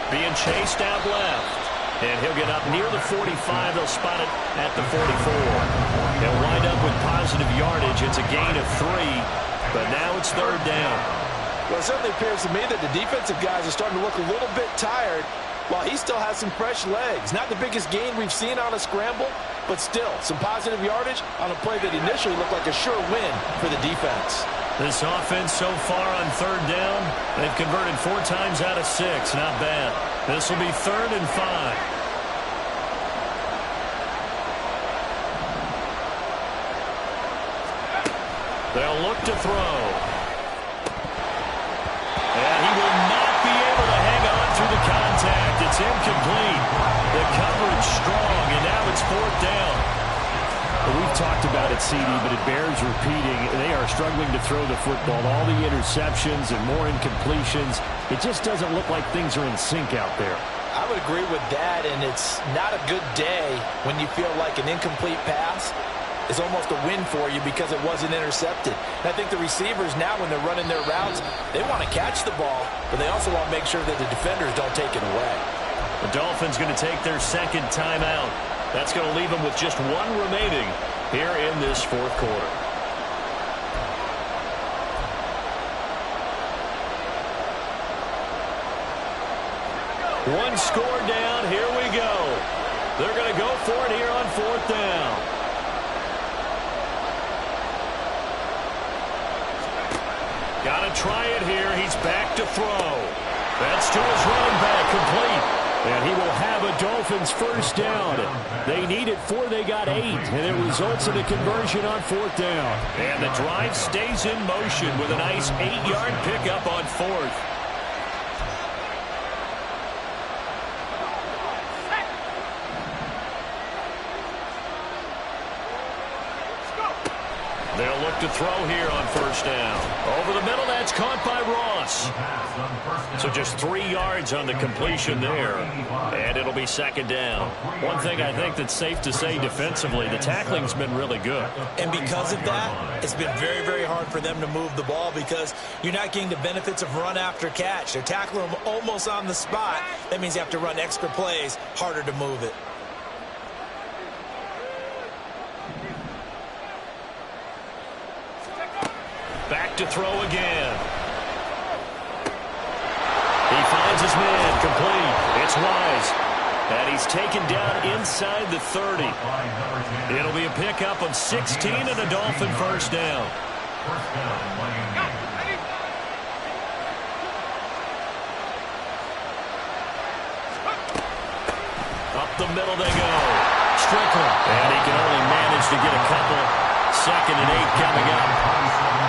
Being chased out left. And he'll get up near the 45. They'll spot it at the 44. They'll wind up with positive yardage. It's a gain of 3. But now it's 3rd down. Well, it certainly appears to me that the defensive guys are starting to look a little bit tired while he still has some fresh legs. Not the biggest gain we've seen on a scramble, but still some positive yardage on a play that initially looked like a sure win for the defense. This offense so far on 3rd down, they've converted 4 times out of 6. Not bad. This will be 3rd and 5. They'll look to throw. And he will not be able to hang on through the contact. It's incomplete. The coverage strong, and now it's 4th down. Well, we've talked about it, CD, but it bears repeating. They are struggling to throw the football. All the interceptions and more incompletions. It just doesn't look like things are in sync out there. I would agree with that, and it's not a good day when you feel like an incomplete pass is almost a win for you because it wasn't intercepted. And I think the receivers now, when they're running their routes, they want to catch the ball, but they also want to make sure that the defenders don't take it away. The Dolphins going to take their 2nd timeout. That's going to leave them with just 1 remaining here in this 4th quarter. One score down. Here we go. They're going to go for it here on 4th down. Got to try it here. He's back to throw. That's to his running back, complete. And he will have a Dolphins first down. They needed 4, they got 8, and it results in a conversion on 4th down. And the drive stays in motion with a nice 8-yard pickup on 4th. They'll look to throw here on first down. Over the middle, that's caught by Ross. So just 3 yards on the completion there, and it'll be 2nd down. One thing I think that's safe to say defensively, the tackling's been really good. And because of that, it's been very, very hard for them to move the ball because you're not getting the benefits of run after catch. They're tackling them almost on the spot. That means you have to run extra plays, harder to move it. Back to throw again. He finds his man, complete. It's Wise. And he's taken down inside the 30. It'll be a pickup on 16 and a Dolphin first down. Up the middle they go. Strickland. And he can only manage to get a couple. 2nd and 8 coming up.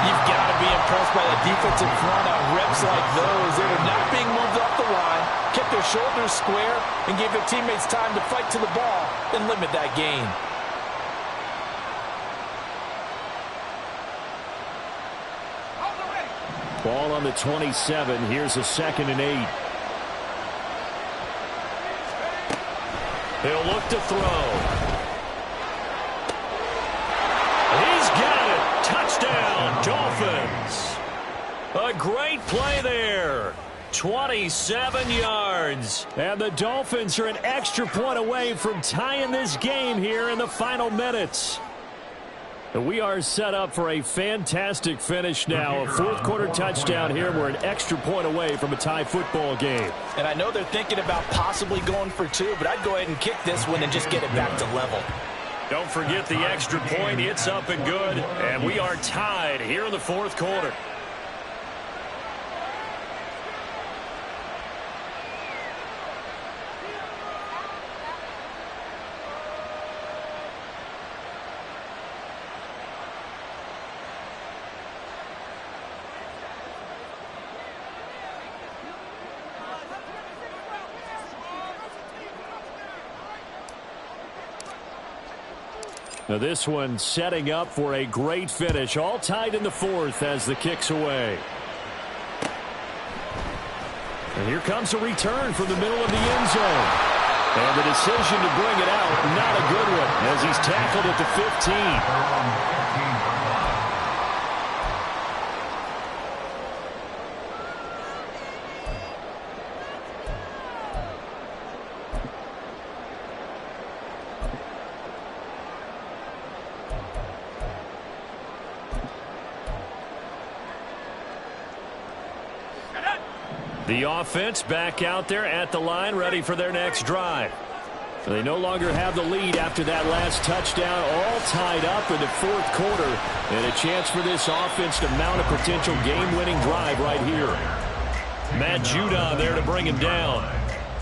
You've got to be impressed by the defensive front on rips like those. They were not being moved off the line, kept their shoulders square, and gave their teammates time to fight to the ball and limit that gain. Ball on the 27. Here's a 2nd and 8. He'll look to throw. He's got it. Touchdown, Dolphins. A great play there. 27 yards. And the Dolphins are an extra point away from tying this game here in the final minutes. We are set up for a fantastic finish now. A 4th quarter touchdown here. We're an extra point away from a tie football game. And I know they're thinking about possibly going for 2, but I'd go ahead and kick this one and just get it back to level. Don't forget the extra point. It's up and good. And we are tied here in the 4th quarter. Now this one setting up for a great finish. All tied in the 4th as the kick's away. And here comes a return from the middle of the end zone. And the decision to bring it out, not a good one, as he's tackled at the 15. The offense back out there at the line, ready for their next drive. They no longer have the lead after that last touchdown, all tied up in the 4th quarter, and a chance for this offense to mount a potential game-winning drive right here. Matt Judon there to bring him down.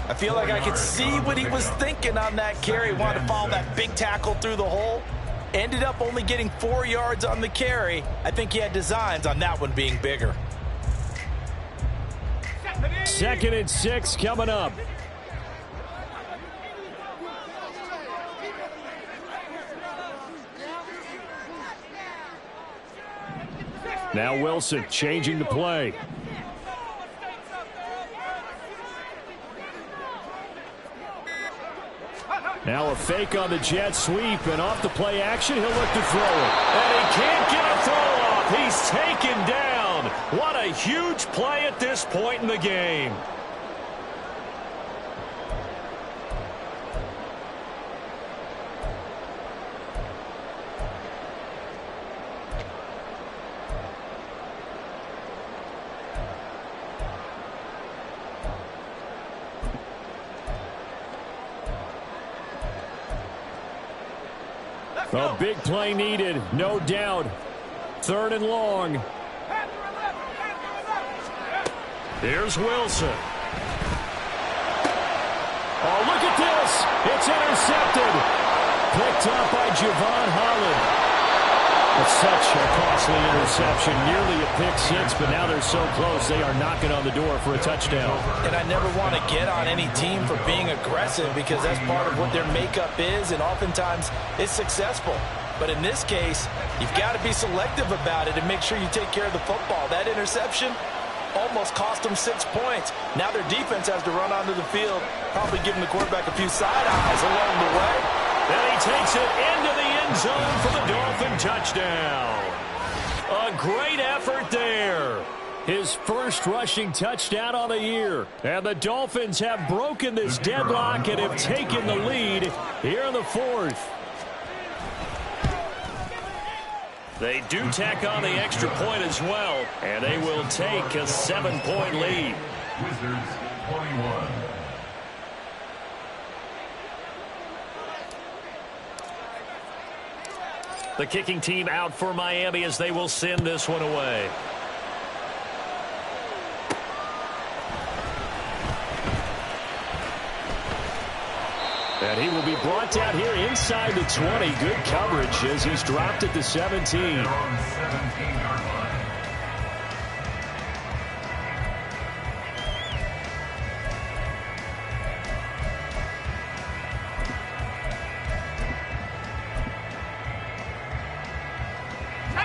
I feel like I could see what he was thinking on that carry. Wanted to follow that big tackle through the hole. Ended up only getting 4 yards on the carry. I think he had designs on that one being bigger. 2nd and 6 coming up. Now Wilson changing the play. Now a fake on the jet sweep, and off the play action, he'll look to throw it. And he can't get a throw off. He's taken down. What a huge play at this point in the game. A big play needed, no doubt. 3rd and long. Here's Wilson. Oh, look at this. It's intercepted. Picked up by Javon Holland. It's such a costly interception. Nearly a pick six, but now they're so close they are knocking on the door for a touchdown. And I never want to get on any team for being aggressive because that's part of what their makeup is, and oftentimes it's successful. But in this case, you've got to be selective about it and make sure you take care of the football. That interception almost cost them 6 points. Now their defense has to run onto the field, probably giving the quarterback a few side eyes along the way. And he takes it into the end zone for the Dolphin touchdown. A great effort there. His first rushing touchdown on the year. And the Dolphins have broken this deadlock and have taken the lead here in the fourth. They do tack on the extra point as well, and they will take a 7-point lead. Wizards 21. The kicking team out for Miami as they will send this one away. And he will be brought down here inside the 20. Good coverage as he's dropped at the 17. They're on 17-yard line.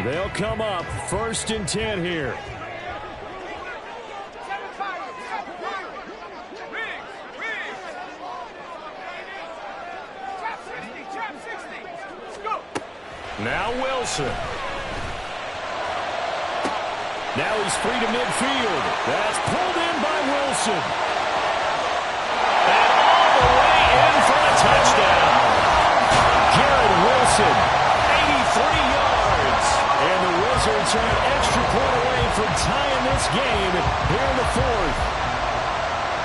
They'll come up 1st and 10 here. Now Wilson. Now he's free to midfield. That's pulled in by Wilson. And all the way in for a touchdown. Garrett Wilson, 83 yards. And the Wizards are an extra point away from tying this game here in the fourth.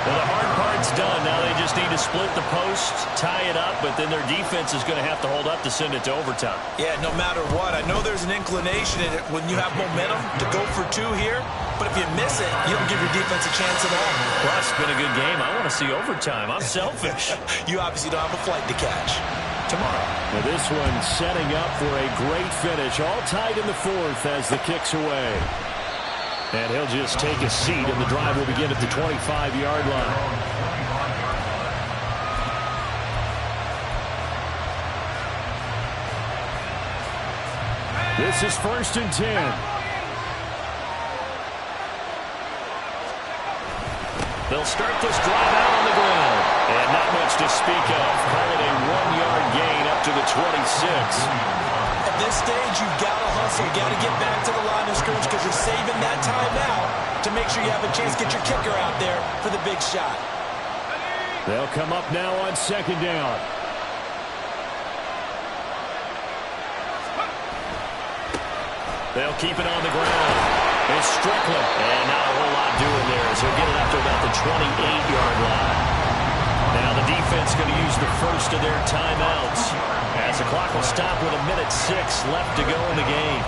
Well, the hard part's done. Now they just need to split the post, tie it up, but then their defense is going to have to hold up to send it to overtime. Yeah, no matter what. I know there's an inclination in it when you have momentum to go for two here, but if you miss it, you don't give your defense a chance at all. Plus, it's been a good game. I want to see overtime. I'm selfish. You obviously don't have a flight to catch. Tomorrow. Now this one setting up for a great finish. All tied in the fourth as the kick's away. And he'll just take a seat, and the drive will begin at the 25-yard line. This is 1st and 10. They'll start this drive out on the ground. And not much to speak of. Call it a 1-yard gain up to the 26. At this stage, you've got to hustle. You've got to get back to the line of scrimmage because you're saving that timeout to make sure you have a chance to get your kicker out there for the big shot. They'll come up now on 2nd down. They'll keep it on the ground. It's Strickland. And not a whole lot doing there as he'll get it up to about the 28-yard line. Now the defense going to use the first of their timeouts as the clock will stop with 1:06 left to go in the game.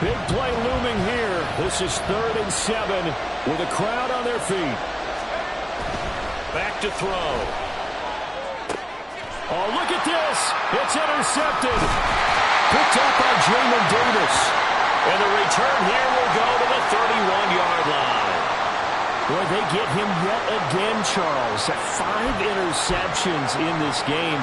Big play looming here. This is 3rd and 7 with a crowd on their feet. Back to throw. Oh, look at this. It's intercepted. Picked up by Jamin Davis. And the return here will go to the 31-yard line. Boy, they get him yet again, Charles. 5 interceptions in this game.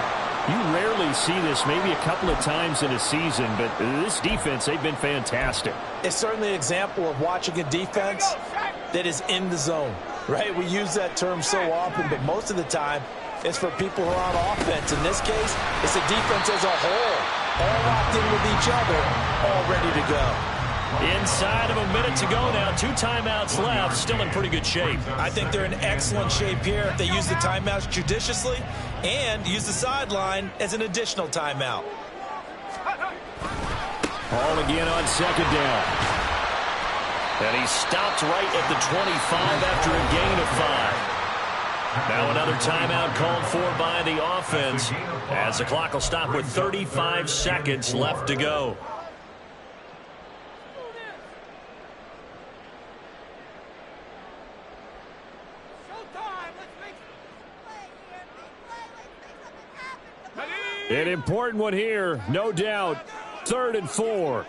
You rarely see this, maybe a couple of times in a season, but this defense, they've been fantastic. It's certainly an example of watching a defense that is in the zone, right? We use that term so often, but most of the time, it's for people who are on offense. In this case, it's a defense as a whole, all locked in with each other, all ready to go. Inside of a minute to go now, 2 timeouts left, still in pretty good shape. I think they're in excellent shape here if they use the timeouts judiciously and use the sideline as an additional timeout. Ball again on 2nd down. And he stopped right at the 25 after a gain of 5. Now another timeout called for by the offense as the clock will stop with 35 seconds left to go. An important one here, no doubt. 3rd and 4.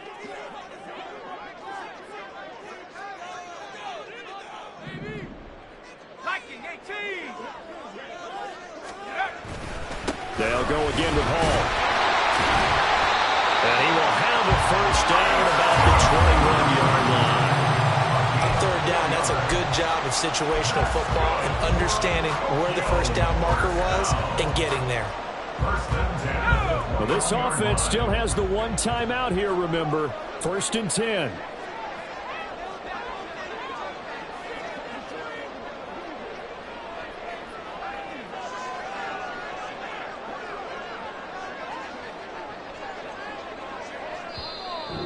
They'll go again with Hall. And he will have a first down about the 21-yard line. On 3rd down, that's a good job of situational football and understanding where the first down marker was and getting there. Well, this offense still has the one timeout here, remember. 1st and 10.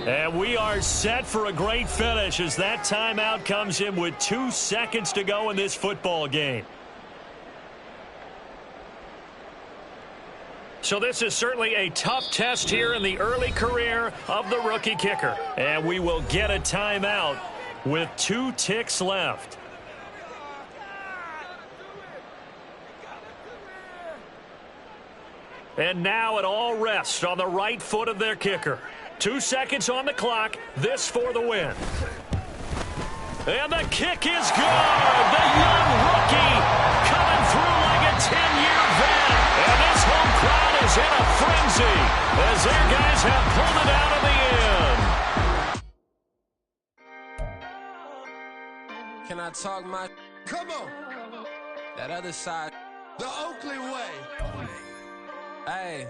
And we are set for a great finish as that timeout comes in with 2 seconds to go in this football game. So this is certainly a tough test here in the early career of the rookie kicker. And we will get a timeout with 2 ticks left. And now it all rests on the right foot of their kicker. 2 seconds on the clock. This for the win. And the kick is good. The young rookie coming through like a 10-year vet. And this home crowd is in a frenzy as their guys have pulled it out in the end. Can I talk my... Come on. That other side. The Oakley way. Hey.